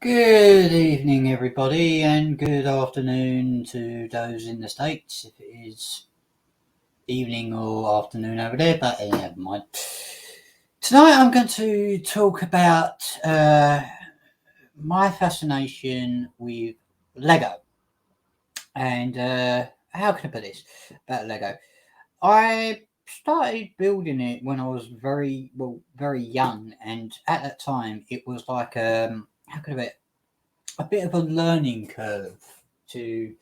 Good evening, everybody, and good afternoon to those in the States, if it is evening or afternoon over there, but never mind. Tonight I'm going to talk about my fascination with Lego. And how can I put this about Lego? I started building it when I was very young, and at that time it was like how can I put it? A bit of a learning curve to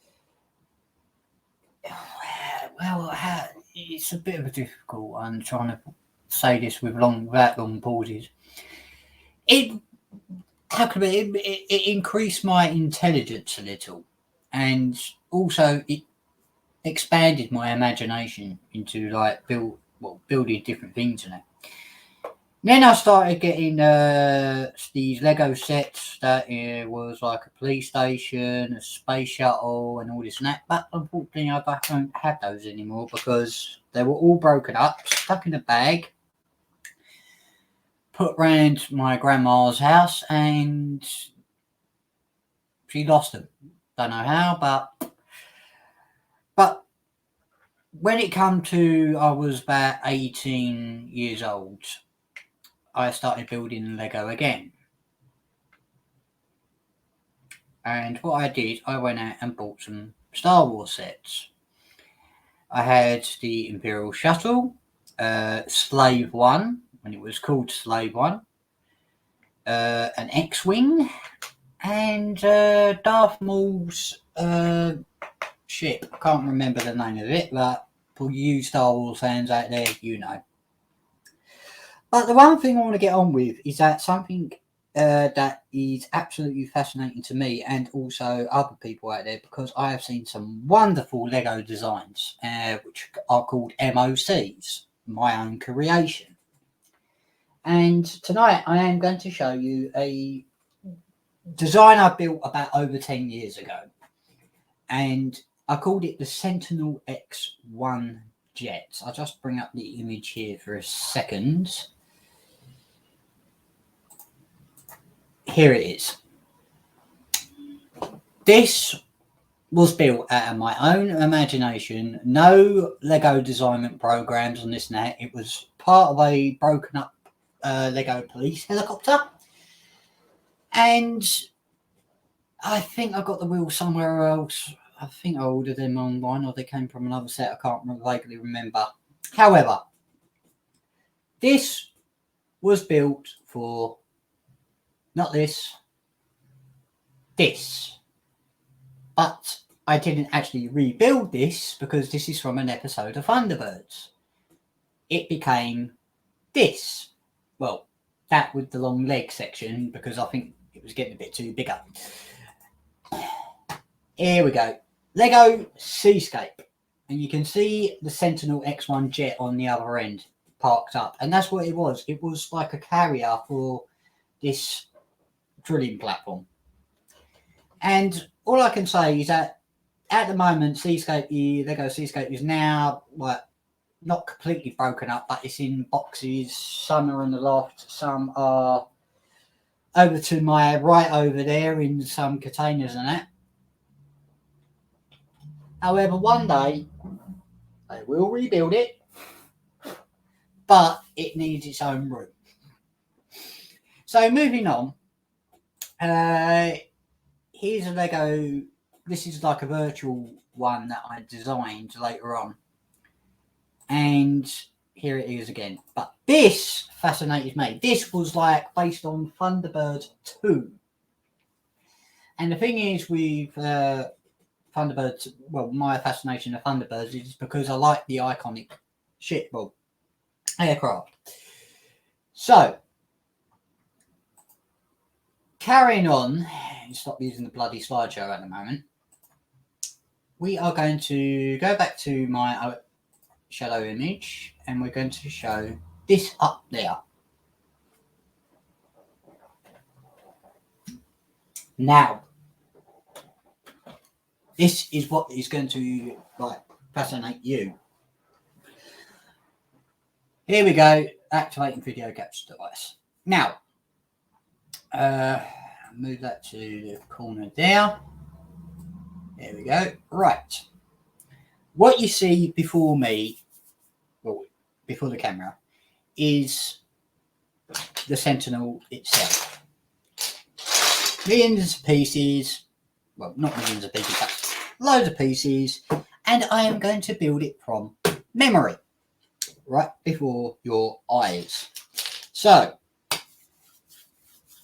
it's a bit of a difficult one trying to say this without long pauses. It how can it increased my intelligence a little, and also it expanded my imagination into like building different things in it. Then I started getting these Lego sets that was like a police station, a space shuttle, and all this and that. But unfortunately, I don't have those anymore because they were all broken up, stuck in a bag, put round my grandma's house, and she lost them. Don't know how, but when it come to I was about 18 years old, I started building Lego again. And what I did, I went out and bought some Star Wars sets. I had the Imperial Shuttle, Slave One, when it was called Slave One, an X-Wing, and Darth Maul's ship. I can't remember the name of it, but for you Star Wars fans out there, you know. But the one thing I want to get on with is that something that is absolutely fascinating to me and also other people out there, because I have seen some wonderful Lego designs which are called M.O.Cs, my own creation. And tonight I am going to show you a design I built about over 10 years ago, and I called it the Sentinel X One Jet. I'll just bring up the image here for a second. Here it is. This was built out of my own imagination. No Lego design programs on this net. It was part of a broken up Lego police helicopter. And I think I got the wheels somewhere else. I think I ordered them online, or they came from another set. I can't vaguely remember. However, this was built for not this. But I didn't actually rebuild this because this is from an episode of Thunderbirds. It became this. Well, that with the long leg section, because I think it was getting a bit too bigger. Here we go. Lego Seascape. And you can see the Sentinel X One Jet on the other end parked up. And that's what it was. It was like a carrier for this drilling platform. And all I can say is that at the moment, Lego Seascape is now like not completely broken up, but it's in boxes. Some are in the loft, some are over to my right over there in some containers and that. However, one day I will rebuild it, but it needs its own room. So moving on, here's a Lego. This is like a virtual one that I designed later on. And here it is again. But this fascinated me. This was like based on Thunderbird 2. And the thing is with Thunderbirds, well, my fascination of Thunderbirds is because I like the iconic aircraft. So, carrying on, stop using the bloody slideshow at the moment. We are going to go back to my shadow image, and we're going to show this up there. Now, this is what is going to like fascinate you. Here we go, activating video capture device. Now, move that to the corner there. There we go. Right. What you see before me, well, before the camera, is the Sentinel itself. Millions of pieces, well, not millions of pieces, but loads of pieces, and I am going to build it from memory, right before your eyes. So,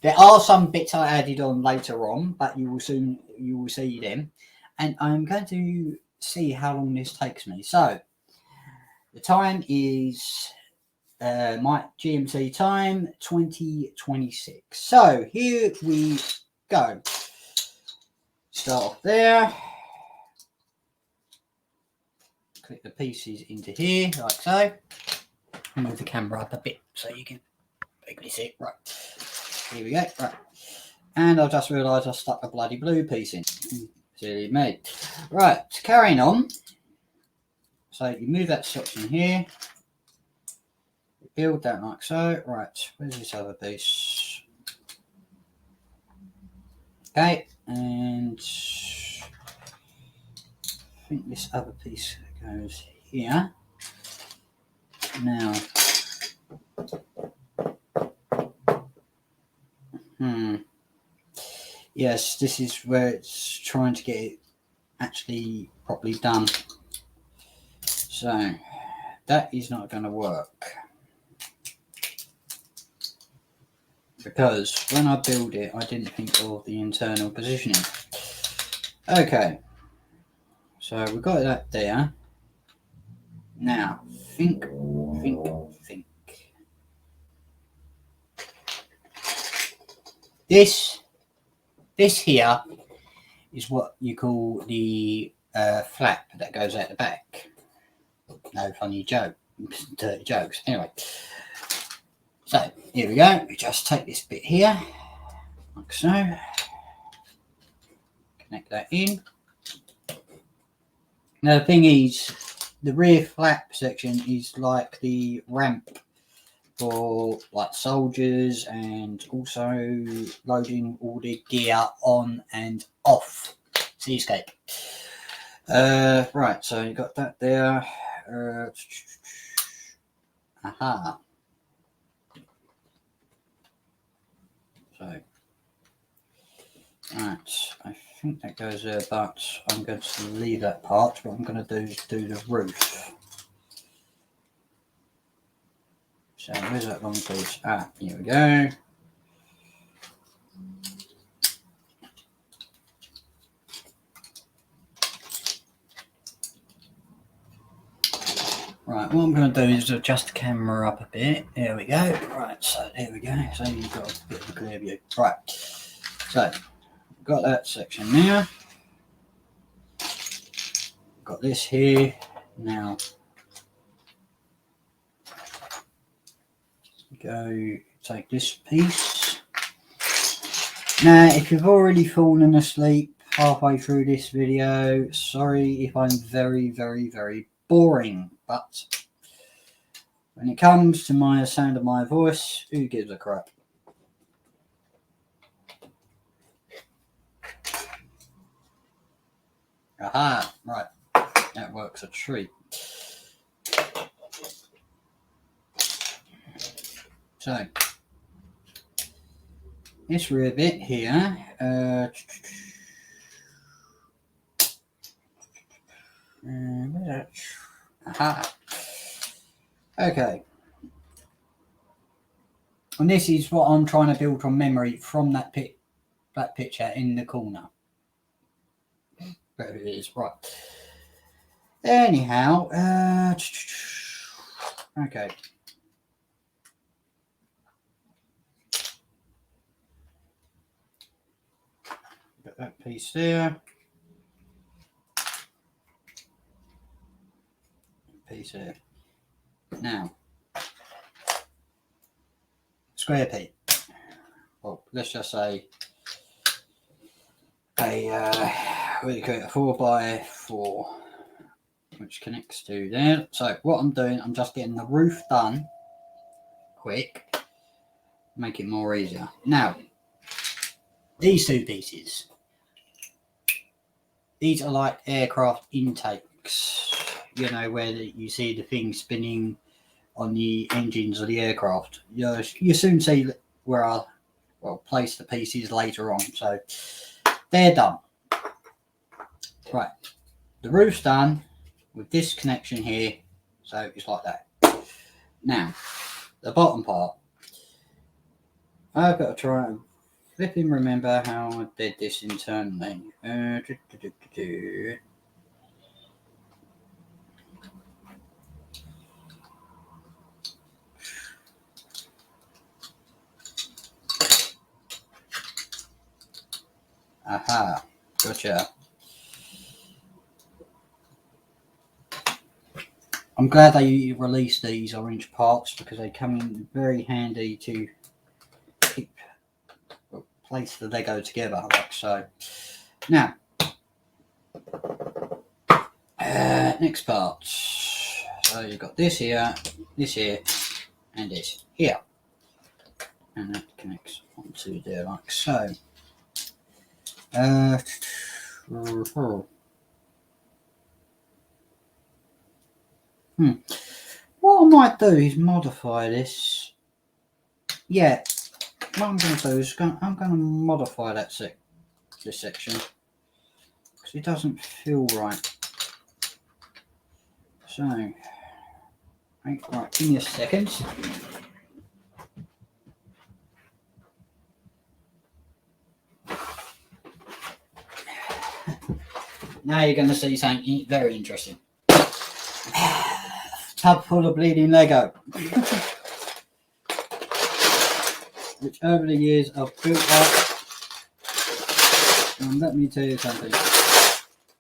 there are some bits I added on later on, but you will see them, and I'm going to see how long this takes me. So, the time is my GMT time 2026. So here we go. Start off there. Click the pieces into here, like so. Move the camera up a bit so you can quickly see it. Right. Here we go. Right. And I just realised I stuck a bloody blue piece in. Silly me. Right. Carrying on. So you move that section here. Build that like so. Right. Where's this other piece? Okay. And I think this other piece goes here. Now, yes, this is where it's trying to get it actually properly done. So, that is not going to work. Because when I build it, I didn't think of the internal positioning. Okay. So, we've got that there. Now, think. This here is what you call the flap that goes out the back. No funny joke, dirty jokes. Anyway, so here we go. We just take this bit here, like so. Connect that in. Now the thing is, the rear flap section is like the ramp for like soldiers and also loading all the gear on and off Seascape. Right, so you got that there. Aha. So, right, I think that goes there, but I'm going to leave that part. What I'm going to do is do the roof. So where's that long piece? Ah, here we go. Right, what I'm going to do is adjust the camera up a bit. There we go. Right, so there we go. So you've got a bit of a clear view. Right, so got that section now. Got this here. Now, go take this piece. Now, if you've already fallen asleep halfway through this video, sorry if I'm very, very, very boring, but when it comes to my sound of my voice, who gives a crap? Aha, right, that works a treat. So, this rear bit here, aha. Okay. And this is what I'm trying to build from memory from that picture in the corner. There it is, right. Anyhow, okay. Got that piece there. Piece there. Now, square peg. Well, let's just say what do you call it, a 4x4, which connects to there. So what I'm doing, I'm just getting the roof done quick, make it more easier. Now, these two pieces. These are like aircraft intakes, you know, where you see the thing spinning on the engines of the aircraft. You soon see where I'll place the pieces later on. So they're done. Right, the roof's done with this connection here, so it's like that. Now, the bottom part, I've got to try and flipping remember how I did this internally. Aha, gotcha. I'm glad they released these orange parts because they come in very handy to place the Lego together like so. Now, next part. So you've got this here, and this here. And that connects onto there like so. What I might do is modify this. Yeah, what I'm going to do is I'm going to modify that this section because it doesn't feel right. So, right, give me a second. Now you're going to see something very interesting. Tub full of bleeding Lego. Which over the years I've built up. And let me tell you something.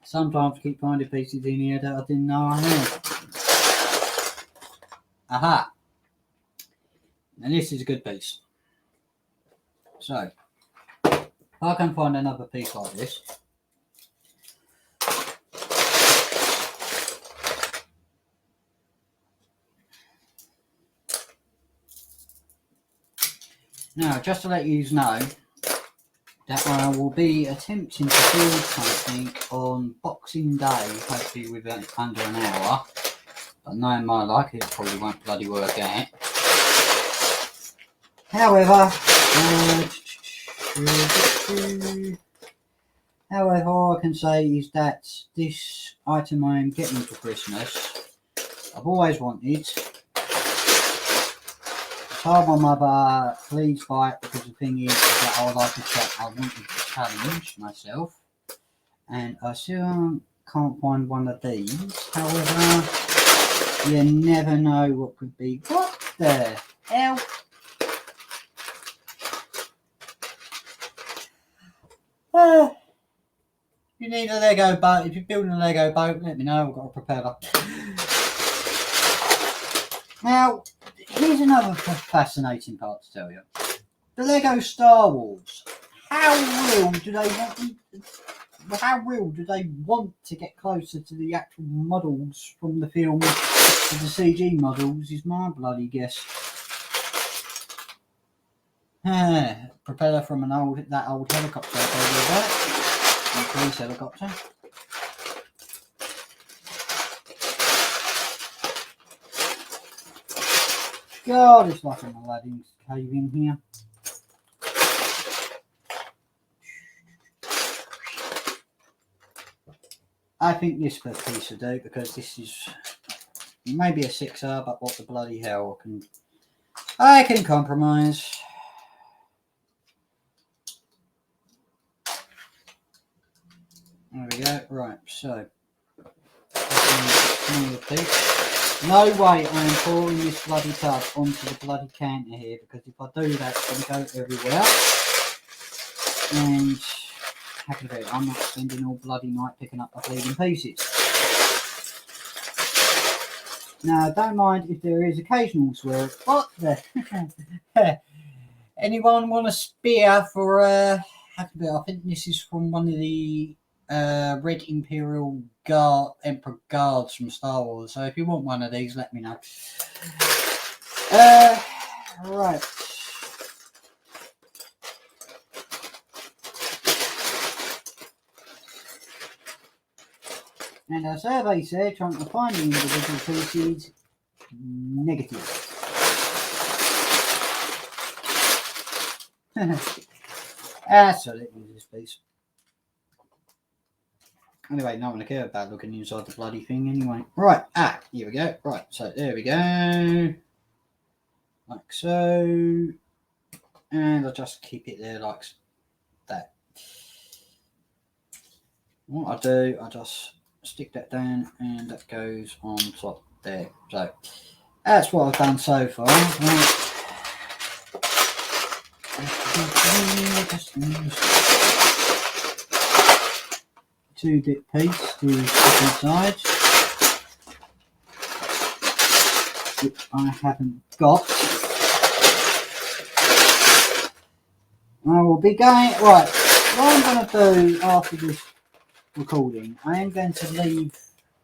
Sometimes I keep finding pieces in here that I didn't know I had. Aha! And this is a good piece. So, if I can find another piece like this. Now, just to let you know that I will be attempting to build something on Boxing Day, hopefully within under an hour. But knowing my luck, it probably won't bloody work out. However, all I can say is that this item I am getting for Christmas, I've always wanted. I told my mother, please buy it, because the thing is that I would like to I wanted to challenge myself, and I still can't find one of these. However, you never know what could be. What the hell? You need a Lego boat. If you're building a Lego boat, let me know. I've got a propeller. Now, here's another fascinating part to tell you. The Lego Star Wars. How real do they want to get closer to the actual models from the film to the CG models is my bloody guess. Propeller from that old helicopter over there. A police helicopter. God, it's like an Aladdin's cave in here. I think this piece will do, because this is maybe a 6R, but what the bloody hell I can compromise. There we go. Right, so no way I am pouring this bloody tub onto the bloody counter here, because if I do that, it's going to go everywhere. And happy to I'm not spending all bloody night picking up the bleeding pieces. Now, don't mind if there is occasional swear. What the? Anyone want a spear for I think this is from one of the Red Imperial Emperor Guards from Star Wars. So if you want one of these, let me know. Right. And our survey said trying to find the individual pieces, negative. Absolutely, this piece. Anyway, no one cares about looking inside the bloody thing anyway. Right, here we go. Right, so there we go. Like so. And I'll just keep it there like that. What I do, I just stick that down and that goes on top there. So that's what I've done so far. Right. Two-bit piece to stick inside, which I haven't got. I will be going, right, what I'm going to do after this recording, I am going to leave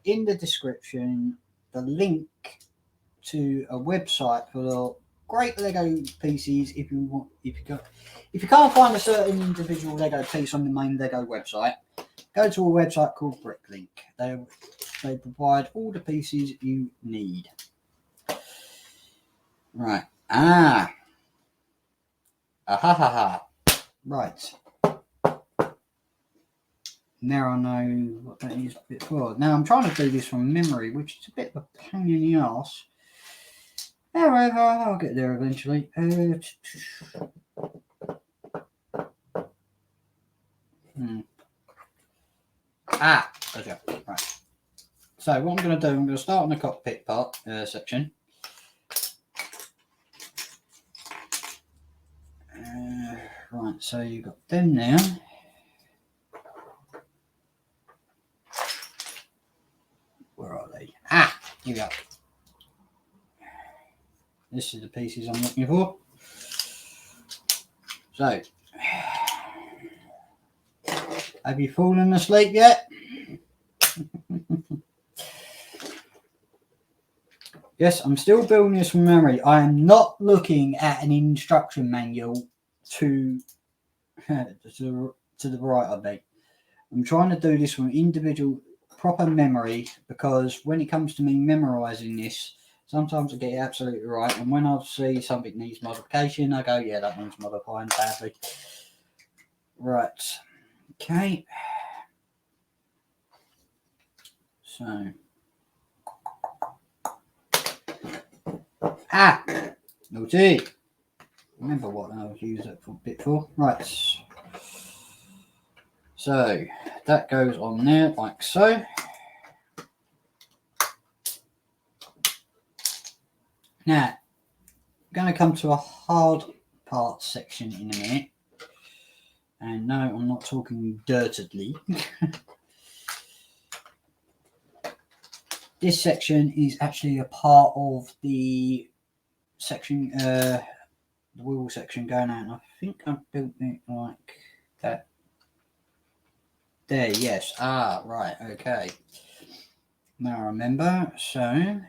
in the description the link to a website for the great Lego pieces if you can't find a certain individual Lego piece on the main Lego website, go to a website called Bricklink. They provide all the pieces you need. Right. Right. Now I know what that is a bit for. Now I'm trying to do this from memory, which is a bit of a pain in the arse. However, I'll get there eventually. Gotcha. Right. So what I'm going to do, I'm going to start on the cockpit part section. Right, so you've got them now. Where are they? Here we go. This is the pieces I'm looking for. So, have you fallen asleep yet? Yes, I'm still building this from memory. I am not looking at an instruction manual to the right of me. I'm trying to do this from individual proper memory, because when it comes to me memorizing this, sometimes I get it absolutely right, and when I see something needs modification, I go, yeah, that one's modifying badly. Right. Okay. So. Naughty. Remember what I was using that for a bit for. Right. So that goes on there like so. Now, I'm going to come to a hard part section in a minute. And no, I'm not talking dirtedly. This section is actually a part of the section, the wheel section going out. And I think I built it like that. There, yes. Right, okay. Now I remember. So,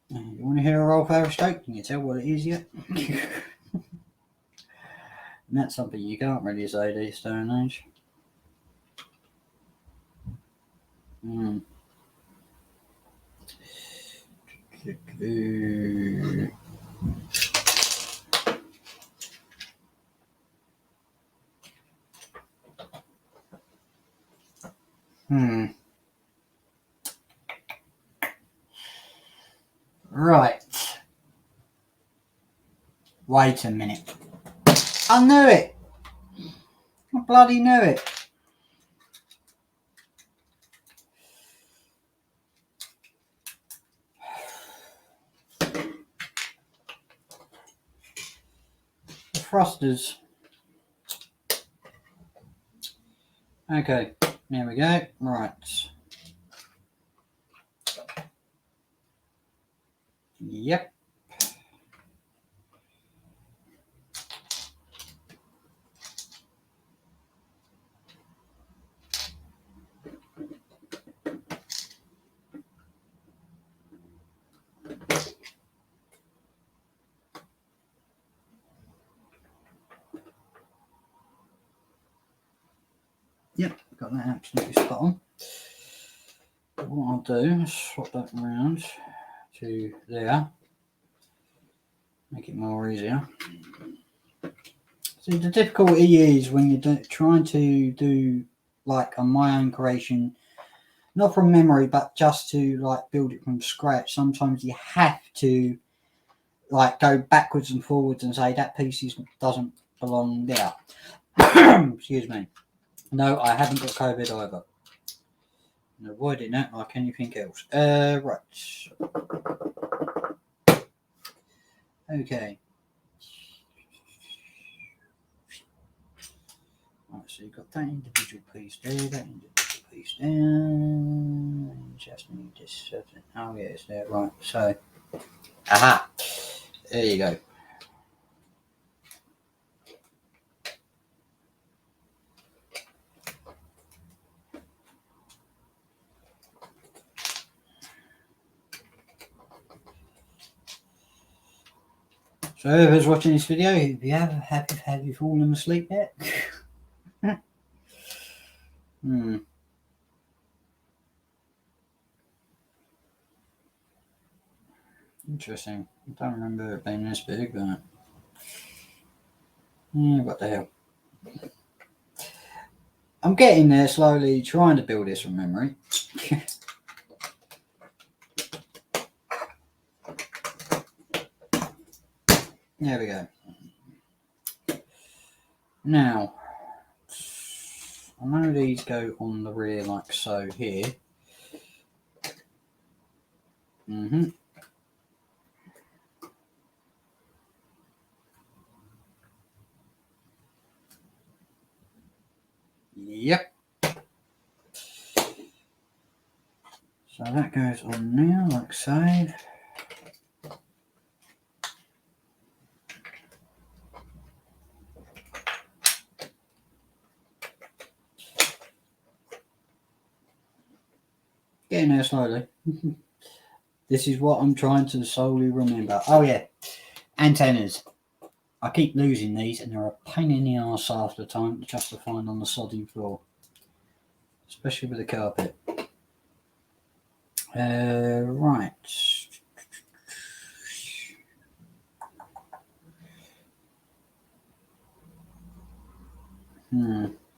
you want to hear a roll power stroke? Can you tell what it is yet? And that's something you can't really say this day and age. Right. Wait a minute. I knew it. I bloody knew it. The thrusters. Okay, there we go. Right. Yep. got that absolutely spot on. But what I'll do is swap that around to there. Make it more easier. So the difficulty is when you're trying to do like on my own creation, not from memory, but just to like build it from scratch. Sometimes you have to like go backwards and forwards and say that piece doesn't belong there. Excuse me. No, I haven't got COVID either. I'm avoiding that like anything else. Right. Okay. Right, so you've got that individual piece there, that individual piece there. Just need this. Oh, yeah, it's there. Right, so. Aha! There you go. So whoever's watching this video, if you have you fallen asleep yet? Interesting. I don't remember it being this big, but yeah, what the hell. I'm getting there slowly, trying to build this from memory. There we go. Now, I know these go on the rear like so here. Yep. So that goes on now like so. Getting there slowly. This is what I'm trying to slowly remember. Oh yeah, antennas. I keep losing these and they're a pain in the arse half the time just to find on the sodding floor. Especially with the carpet. Right.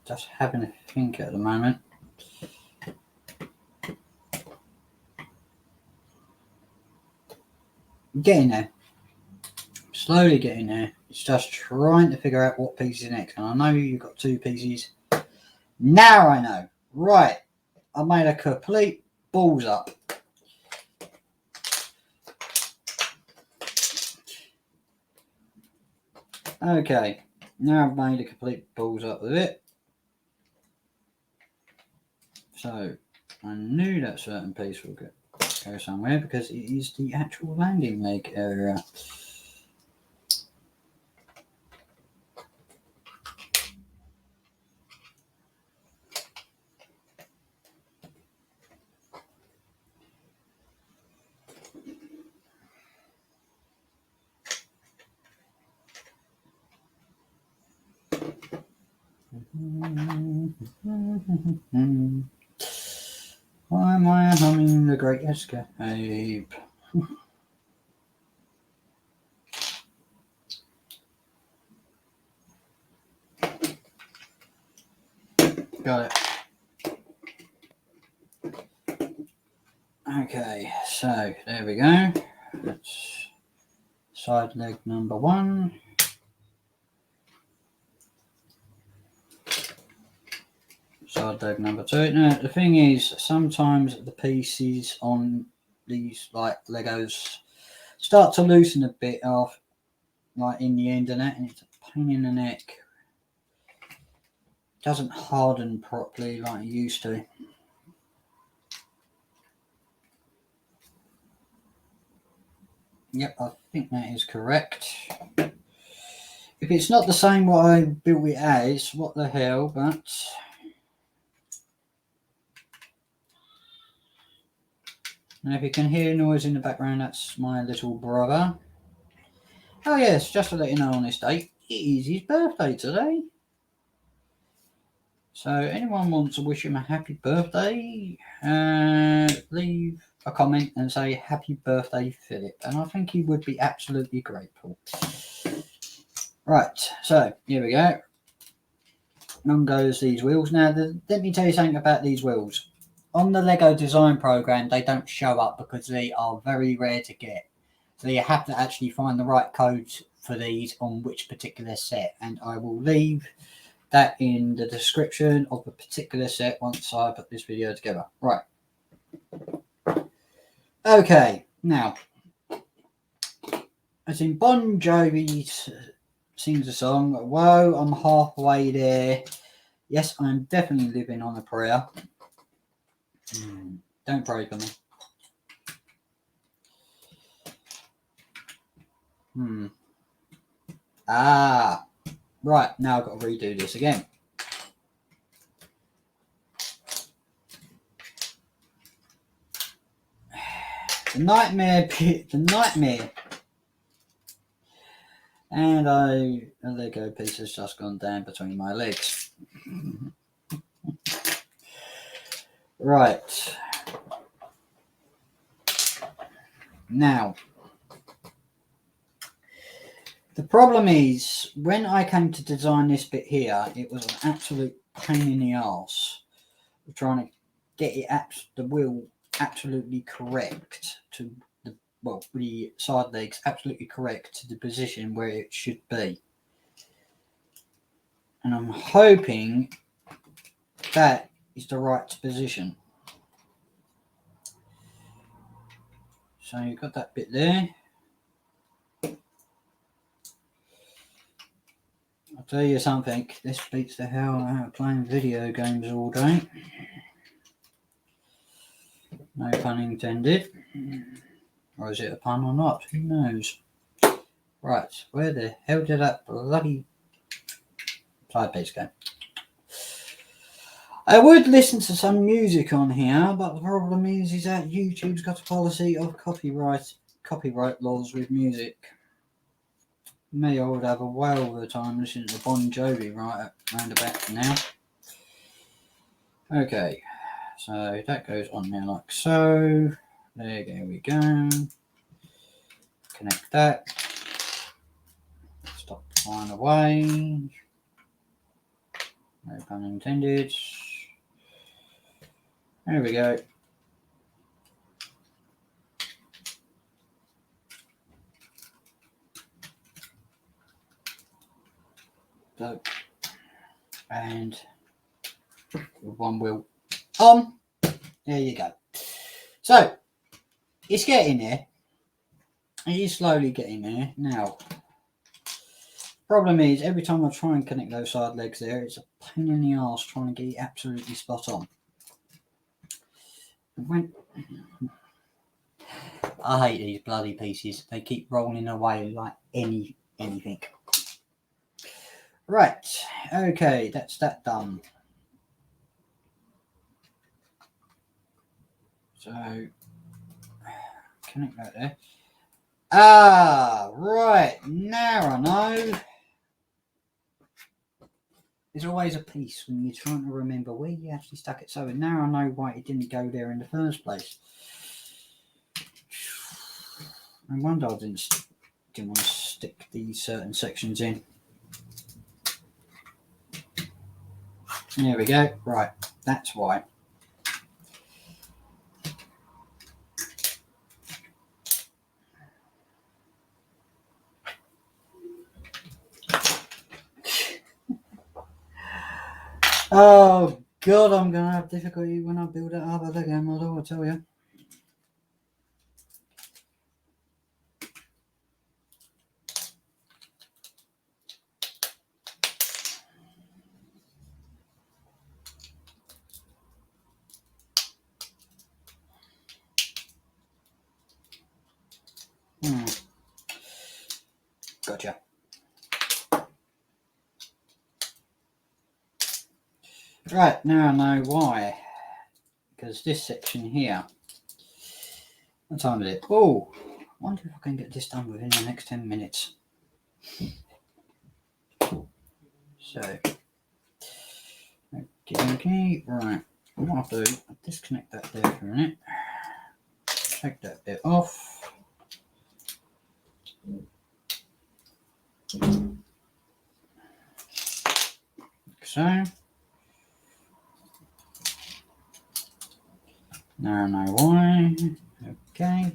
Just having a think at the moment. Getting there. Slowly getting there. It's just trying to figure out what piece is next. And I know you've got two pieces. Now I know. Right. I made a complete balls up. Okay. Now I've made a complete balls up with it. So I knew that certain piece will go somewhere because it is the actual landing leg area. Why am I humming the Great Escape? Got it. Okay, so there we go. That's side leg number 1. Side leg number 2. Now the thing is, sometimes the pieces on these like Legos start to loosen a bit off, like in the end and that, and it's a pain in the neck. It doesn't harden properly like it used to. Yep, I think that is correct. If it's not the same what I built it as, what the hell, but... Now if you can hear noise in the background, that's my little brother. Oh yes, just to let you know on this date, it is his birthday today. So anyone wants to wish him a happy birthday, leave a comment and say happy birthday, Philip, and I think he would be absolutely grateful. Right, so here we go. On goes these wheels. Now, let me tell you something about these wheels. On the Lego design program, they don't show up because they are very rare to get. So you have to actually find the right codes for these on which particular set, and I will leave that in the description of the particular set once I put this video together. Right. Okay, now, as in Bon Jovi sings a song, whoa, I'm halfway there. Yes, I'm definitely living on a prayer. Don't pray for me. Ah, right, now I've got to redo this again. The nightmare. And a Lego piece has just gone down between my legs. Right. Now, the problem is, when I came to design this bit here, it was an absolute pain in the arse of trying to get it the wheel absolutely correct to the side legs absolutely correct to the position where it should be. And I'm hoping that is the right position. So you've got that bit there. I'll tell you something, this beats the hell out of playing video games all day. No pun intended. Or is it a pun or not? Who knows? Right, where the hell did that bloody side piece go? I would listen to some music on here, but the problem is that YouTube's got a policy of copyright laws with music. Me, I would have a whale of a time listening to Bon Jovi right round about now. Okay, so that goes on there like so. There we go. Connect that. Stop flying away. No pun intended. There we go. So, and with one wheel on. There you go. So, it's getting there. It is slowly getting there. Now, problem is, every time I try and connect those side legs there, it's a pain in the arse trying to get it absolutely spot on. I hate these bloody pieces. They keep rolling away like anything. Right. Okay, that's that done. So, connect that there. Ah, right. Now I know. There's always a piece when you're trying to remember where you actually stuck it. So now I know why it didn't go there in the first place. No wonder I didn't want to stick these certain sections in. There we go. Right, that's why. Oh God, I'm going to have difficulty when I build it up a Lego model, I'll tell you. Gotcha. Right, now I know why. Because this section here, what time is it? Oh, I wonder if I can get this done within the next 10 minutes. So, Okay, right. What I'll do, I'll disconnect that there for a minute. Take that bit off. Like so. Now I know why. Okay.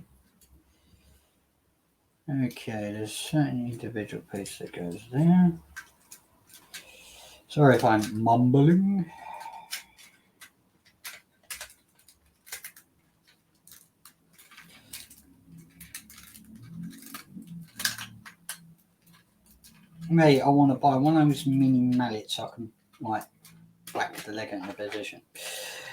Okay, there's an individual piece that goes there. Sorry if I'm mumbling. Mate, I want to buy one of those mini mallets so I can like whack the Lego into position.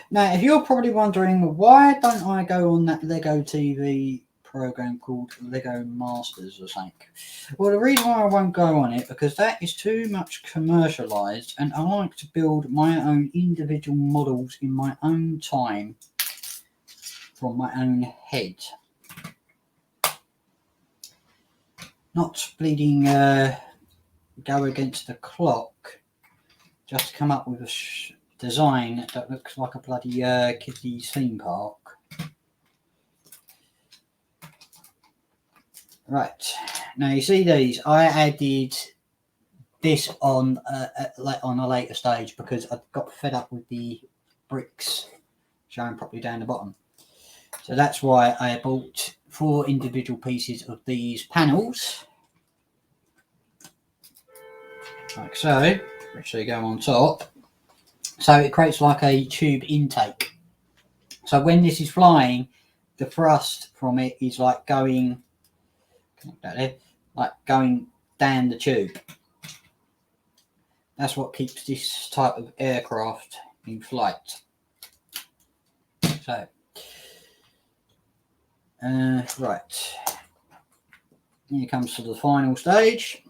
Now, if you're probably wondering why don't I go on that Lego TV program called Lego Masters or something, well, the reason why I won't go on it because that is too much commercialized, and I like to build my own individual models in my own time from my own head, not bleeding go against the clock just to come up with a design that looks like a bloody kiddie theme park. Right, now you see these, I added this on a later stage because I got fed up with the bricks showing properly down the bottom. So that's why I bought 4 individual pieces of these panels, like so, which they go on top. So it creates like a tube intake. So when this is flying, the thrust from it is like going, like going down the tube. That's what keeps this type of aircraft in flight. So, right, here comes to the final stage.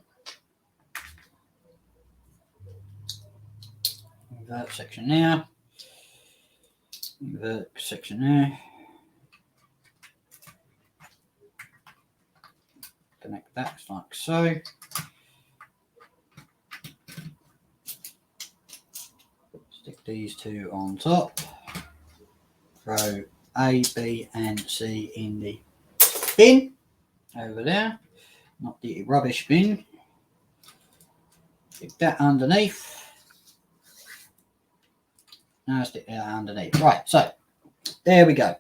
Invert section there. Invert section there. Connect that like so. Stick these 2 on top. Throw A, B, and C in the bin over there, not the rubbish bin. Stick that underneath. Now stick that underneath. Right, so there we go.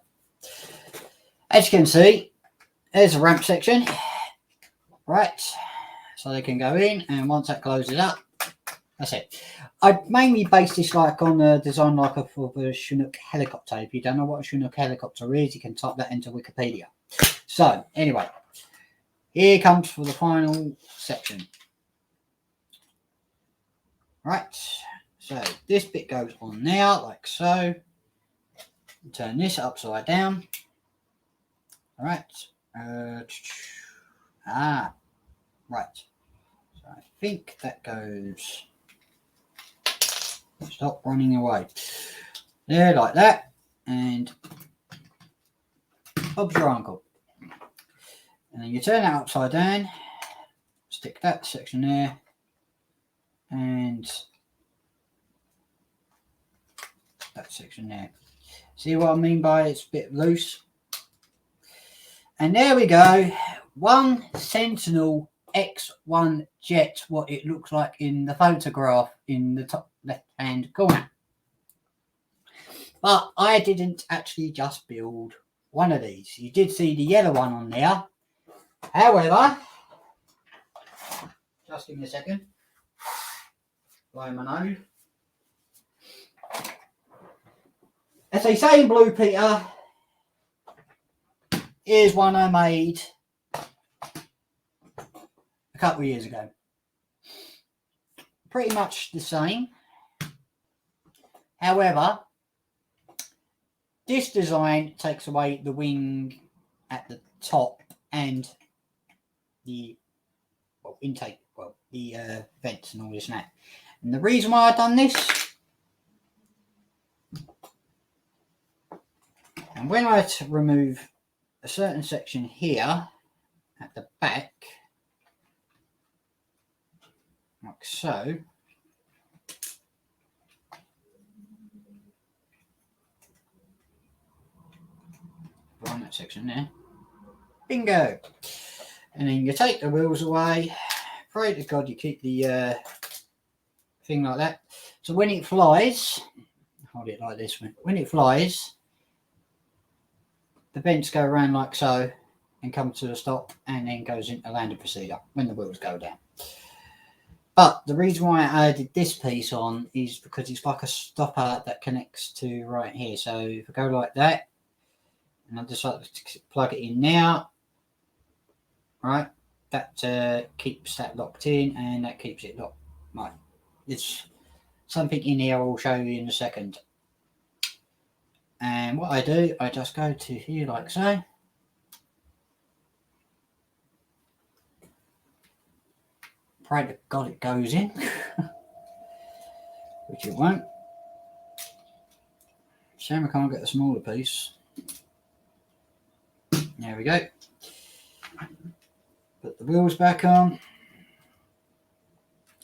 As you can see, there's a ramp section. Right, so they can go in, and once that closes up, that's it. I mainly based this like on a design like for the Chinook helicopter. If you don't know what a Chinook helicopter is, you can type that into Wikipedia. So anyway, here comes for the final section. Right, so this bit goes on now like so. Turn this upside down. All right. Right. So I think that goes. Stop running away. There, like that, and Bob's your uncle. And then you turn that upside down. Stick that section there, and that section there. See what I mean by it's a bit loose? And there we go. One Sentinel X1 Jet, what it looks like in the photograph in the top left hand corner. But I didn't actually just build one of these. You did see the yellow one on there. However, just give me a second. Blow my nose. As they say in Blue Peter, here's one I made a couple of years ago. Pretty much the same. However, this design takes away the wing at the top and the intake, the vents and all this and that. And the reason why I've done this, and when I remove a certain section here at the back, like so, behind that section there. Bingo! And then you take the wheels away. Pray to God you keep the thing like that. So when it flies, hold it like this. When it flies, the vents go around like so and come to a stop and then goes into landing procedure when the wheels go down. But the reason why I added this piece on is because it's like a stopper that connects to right here. So if I go like that, and I just like to plug it in now, right, that keeps that locked in and that keeps it locked. Right, there's something in here I'll show you in a second. And what I do, I just go to here like so. Pray to God it goes in, which it won't. Shame I can't get the smaller piece. There we go. Put the wheels back on.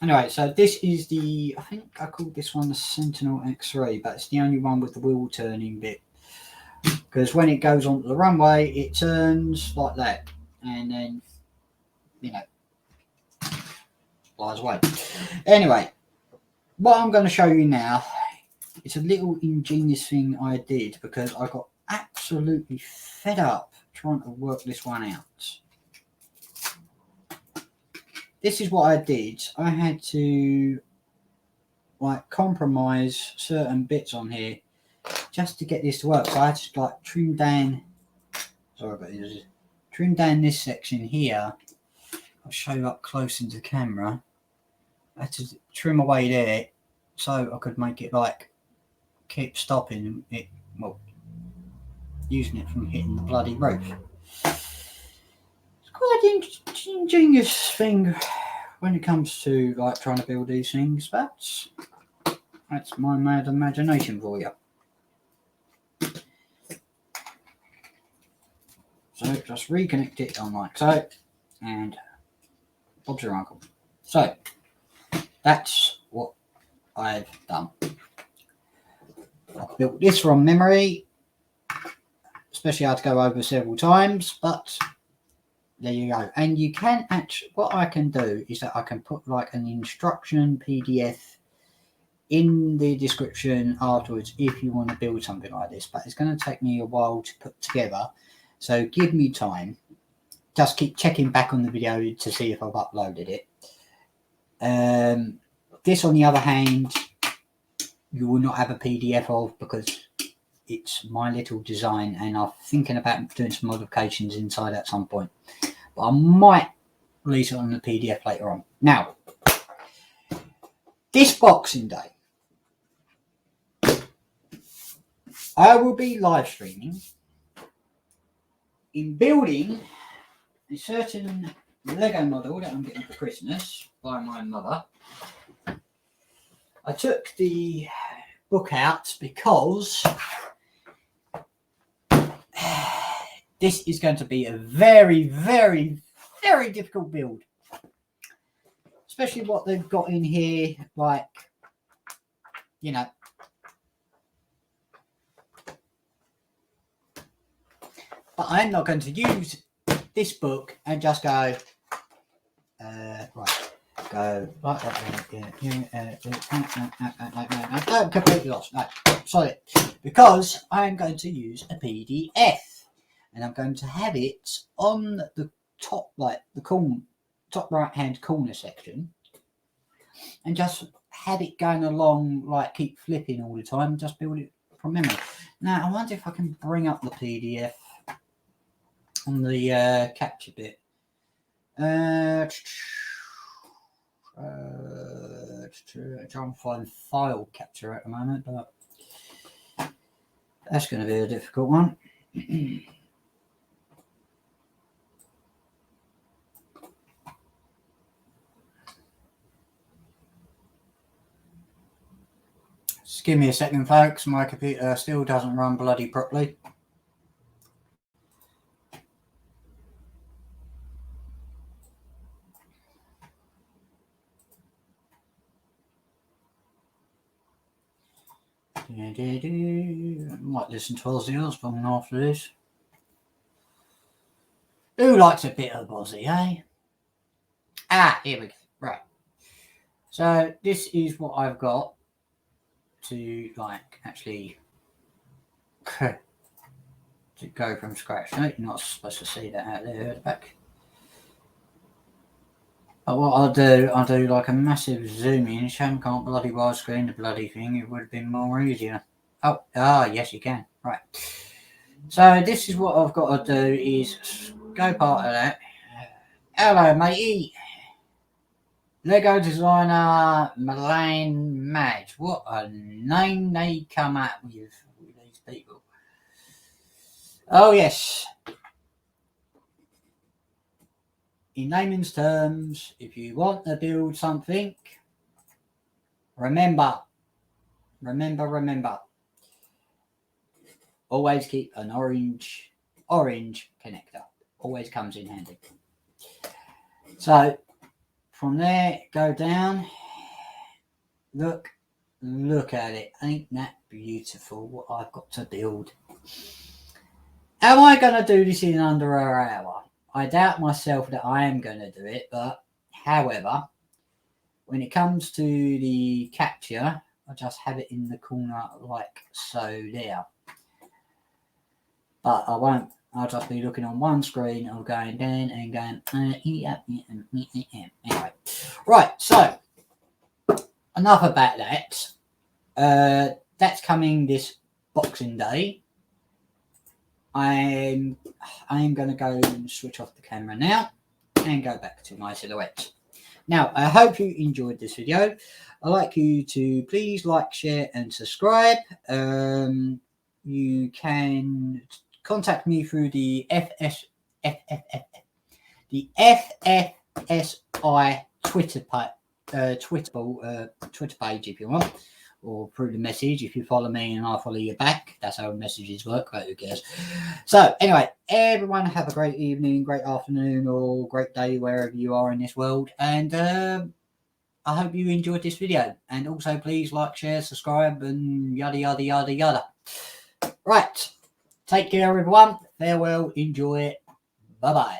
Anyway, so this is the, I think I called this one the Sentinel X3, but it's the only one with the wheel turning bit. Because when it goes onto the runway, it turns like that. And then, you know, flies away. Anyway, what I'm going to show you now, it's a little ingenious thing I did because I got absolutely fed up trying to work this one out. This is what I did. I had to like compromise certain bits on here just to get this to work. So I had to like trim down. Sorry about this. Trim down this section here. I'll show you up close into the camera. I had to trim away there so I could make it like keep stopping it. Well, using it from hitting the bloody roof. It's quite an ingenious thing when it comes to like trying to build these things, but that's my mad imagination for you. So just reconnect it on like so, and Bob's your uncle. So that's what I've done. I've built this from memory, especially I had to go over several times, but there you go. And you can actually, what I can do is that I can put like an instruction PDF in the description afterwards if you want to build something like this, but it's going to take me a while to put together, so give me time. Just keep checking back on the video to see if I've uploaded it. This on the other hand, you will not have a PDF of because it's my little design and I'm thinking about doing some modifications inside at some point, but I might release it on the PDF later on. Now, this Boxing Day, I will be live streaming in building a certain Lego model that I'm getting for Christmas by my mother. I took the book out because this is going to be a very, very, very difficult build. Especially what they've got in here, like, you know. But I'm not going to use this book and just go, right, go like that. I'm completely lost. No, sorry. Because I'm going to use a PDF and I'm going to have it on the top, like the top right hand corner section, and just have it going along, like keep flipping all the time, just build it from memory. Now, I wonder if I can bring up the PDF on the capture bit. Trying to find file capture at the moment, but that's going to be a difficult one. Just give me a second, folks. My computer still doesn't run bloody properly. I might listen to Ozzy Osbourne after this. Who likes a bit of Aussie, eh? Here we go. Right. So this is what I've got to actually to go from scratch. No, you're not supposed to see that out there at the back. But what I'll do like a massive zoom in. Shame can't bloody widescreen the bloody thing. It would have been more easier. Yes you can. Right. So this is what I've got to do is go part of that. Hello matey. Lego designer Malane Madge. What a name they come up with these people. Oh yes. In layman's terms, if you want to build something, remember, always keep an orange connector. Always comes in handy. So from there, go down. Look at it. Ain't that beautiful what I've got to build? Am I going to do this in under an hour? I doubt myself that I am going to do it, but however, when it comes to the capture, I just have it in the corner like so there. But I won't. I'll just be looking on one screen or going down and going, anyway. Right, so enough about that. That's coming this Boxing Day. I'm going to go and switch off the camera now and go back to my silhouette. Now, I hope you enjoyed this video. I'd like you to please like, share and subscribe. You can contact me through the FFSI Twitter page if you want, or through the message if you follow me and I follow you back. That's how messages work, but who cares? So anyway, everyone have a great evening, great afternoon, or great day wherever you are in this world, and I hope you enjoyed this video. And also please like, share, subscribe and yada yada yada yada. Right, take care everyone, farewell, enjoy it, bye bye.